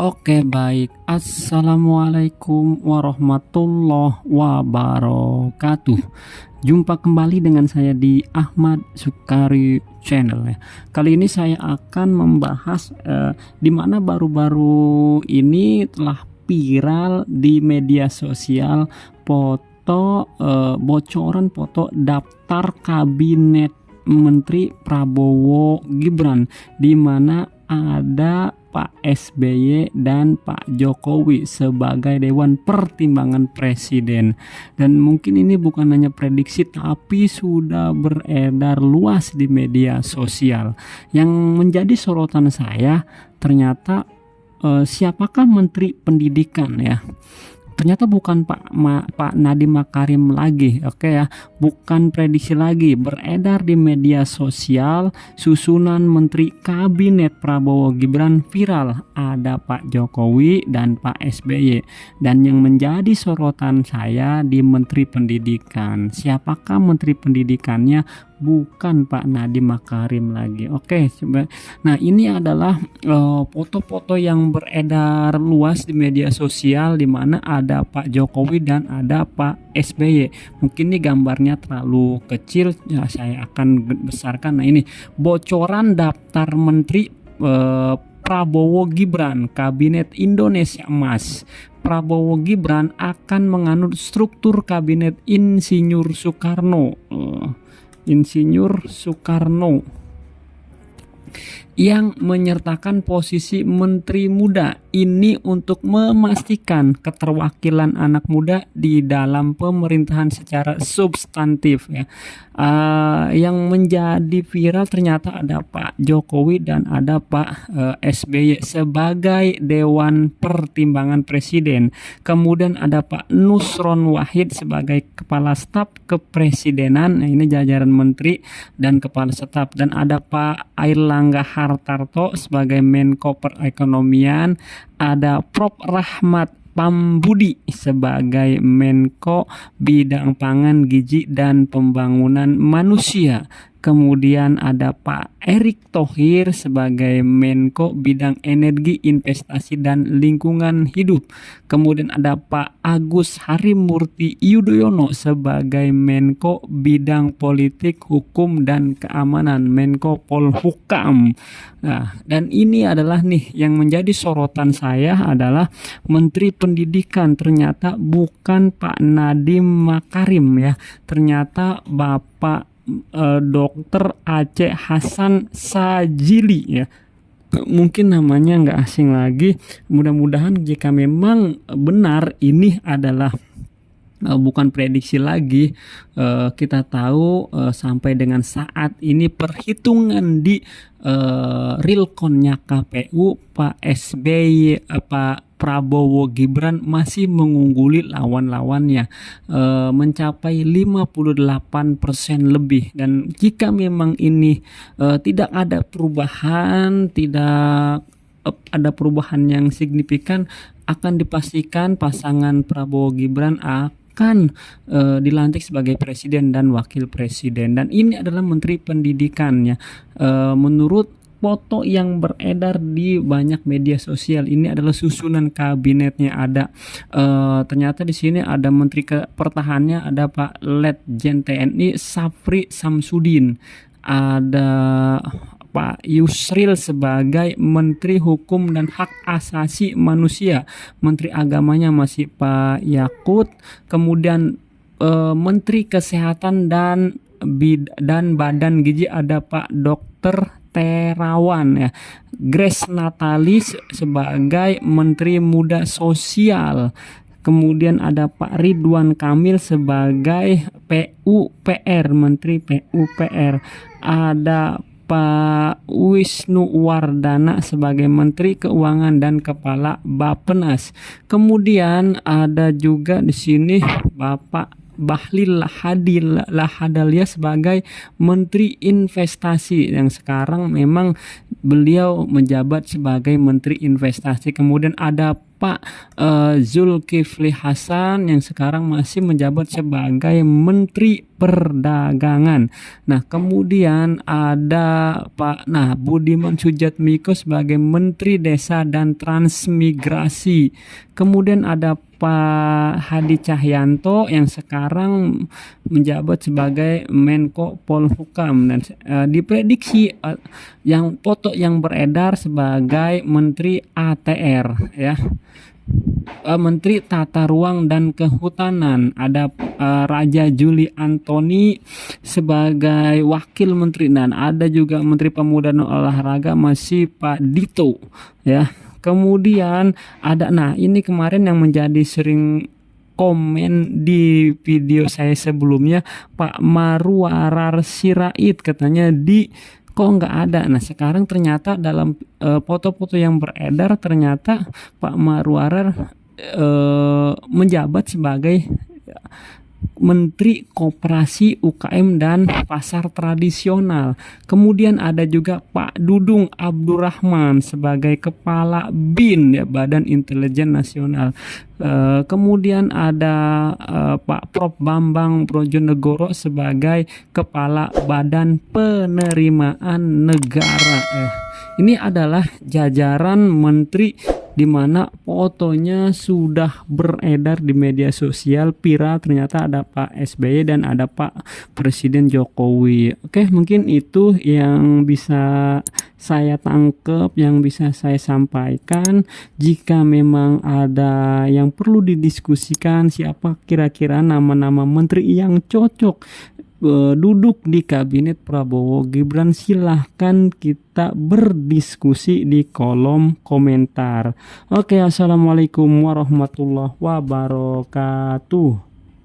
Oke, baik. Assalamualaikum warahmatullahi wabarakatuh. Jumpa kembali dengan saya di Ahmad Sukari Channel ya. Kali ini saya akan membahas di mana baru-baru ini telah viral di media sosial foto bocoran foto daftar kabinet Menteri Prabowo Gibran, di mana ada Pak SBY dan Pak Jokowi sebagai Dewan Pertimbangan Presiden. Dan mungkin ini bukan hanya prediksi tapi sudah beredar luas di media sosial. Yang menjadi sorotan saya ternyata siapakah Menteri Pendidikan ya? Ternyata bukan Pak Nadiem Makarim lagi, oke ya, bukan prediksi lagi, beredar di media sosial susunan Menteri Kabinet Prabowo Gibran viral, ada Pak Jokowi dan Pak SBY. Dan yang menjadi sorotan saya di Menteri Pendidikan, siapakah Menteri Pendidikannya? Bukan Pak Nadiem Makarim lagi. Oke, coba. Nah, ini adalah foto-foto yang beredar luas di media sosial, di mana ada Pak Jokowi dan ada Pak SBY. Mungkin ini gambarnya terlalu kecil, ya saya akan besarkan. Nah, ini bocoran daftar menteri Prabowo Gibran Kabinet Indonesia Emas. Prabowo Gibran akan menganut struktur kabinet Insinyur Soekarno. Insinyur Soekarno yang menyertakan posisi menteri muda ini untuk memastikan keterwakilan anak muda di dalam pemerintahan secara substantif ya. Yang menjadi viral ternyata ada Pak Jokowi dan ada Pak SBY sebagai Dewan Pertimbangan Presiden. Kemudian ada Pak Nusron Wahid sebagai Kepala Staf Kepresidenan. Nah, ini jajaran menteri dan Kepala Staf, dan ada Pak Airlangga Hartarto sebagai Menko Perekonomian, ada Prof Rahmat Pambudi sebagai Menko Bidang Pangan, Gizi dan Pembangunan Manusia. Kemudian ada Pak Erick Thohir sebagai Menko Bidang Energi, Investasi dan Lingkungan Hidup. Kemudian ada Pak Agus Harimurti Yudhoyono sebagai Menko Bidang Politik, Hukum dan Keamanan, Menko Polhukam. Nah, dan ini adalah nih yang menjadi sorotan saya adalah Menteri Pendidikan. Ternyata bukan Pak Nadiem Makarim ya. Ternyata Bapak Dr. Aceh Hasan Sadzili ya. Mungkin namanya nggak asing lagi. Mudah-mudahan jika memang benar ini adalah bukan prediksi lagi, kita tahu sampai dengan saat ini perhitungan di realconnya KPU, Pak SBY, Pak Prabowo Gibran masih mengungguli lawan-lawannya mencapai 58% lebih. Dan jika memang ini tidak ada perubahan, tidak ada perubahan yang signifikan, akan dipastikan pasangan Prabowo Gibran akan dilantik sebagai presiden dan wakil presiden. Dan ini adalah Menteri Pendidikannya. Menurut foto yang beredar di banyak media sosial, ini adalah susunan kabinetnya. Ada ternyata di sini ada Menteri Pertahanannya, ada Pak Letjen TNI Syafri Samsudin, ada Pak Yusril sebagai Menteri Hukum dan Hak Asasi Manusia. Menteri Agamanya masih Pak Yakut. Kemudian Menteri Kesehatan dan Badan Gizi ada Pak Dr. Terawan ya. Grace Natalis sebagai Menteri Muda Sosial. Kemudian ada Pak Ridwan Kamil sebagai PUPR, Menteri PUPR. Ada Pak Wisnu Wardana sebagai Menteri Keuangan dan Kepala Bappenas. Kemudian ada juga di sini Bapak Bahlil Lahadalia sebagai Menteri Investasi, yang sekarang memang beliau menjabat sebagai Menteri Investasi. Kemudian ada Pak Zulkifli Hasan yang sekarang masih menjabat sebagai Menteri Perdagangan. Nah, kemudian ada Budiman Sujatmiko sebagai Menteri Desa dan Transmigrasi. Kemudian ada Pak Hadi Cahyanto yang sekarang menjabat sebagai Menko Polhukam, dan diprediksi yang foto yang beredar sebagai Menteri ATR ya. Menteri Tata Ruang dan Kehutanan, ada Raja Juli Antoni sebagai Wakil Menteri, dan ada juga Menteri Pemuda dan Olahraga masih Pak Dito ya. Kemudian ada, ini kemarin yang menjadi sering komen di video saya sebelumnya, Pak Marwarar Sirait, katanya kok nggak ada. Nah, sekarang ternyata dalam foto-foto yang beredar, ternyata Pak Marwarar menjabat sebagai Menteri Koperasi UKM dan Pasar Tradisional. Kemudian ada juga Pak Dudung Abdurrahman sebagai Kepala BIN ya, Badan Intelijen Nasional. Kemudian ada Pak Prof Bambang Brojonegoro sebagai Kepala Badan Penerimaan Negara. Ini adalah jajaran menteri di mana fotonya sudah beredar di media sosial, viral. Ternyata ada Pak SBY dan ada Pak Presiden Jokowi. Oke, mungkin itu yang bisa saya tangkap, yang bisa saya sampaikan. Jika memang ada yang perlu didiskusikan, siapa kira-kira nama-nama menteri yang cocok duduk di kabinet Prabowo Gibran, silahkan kita berdiskusi di kolom komentar. Oke, assalamualaikum warahmatullahi wabarakatuh.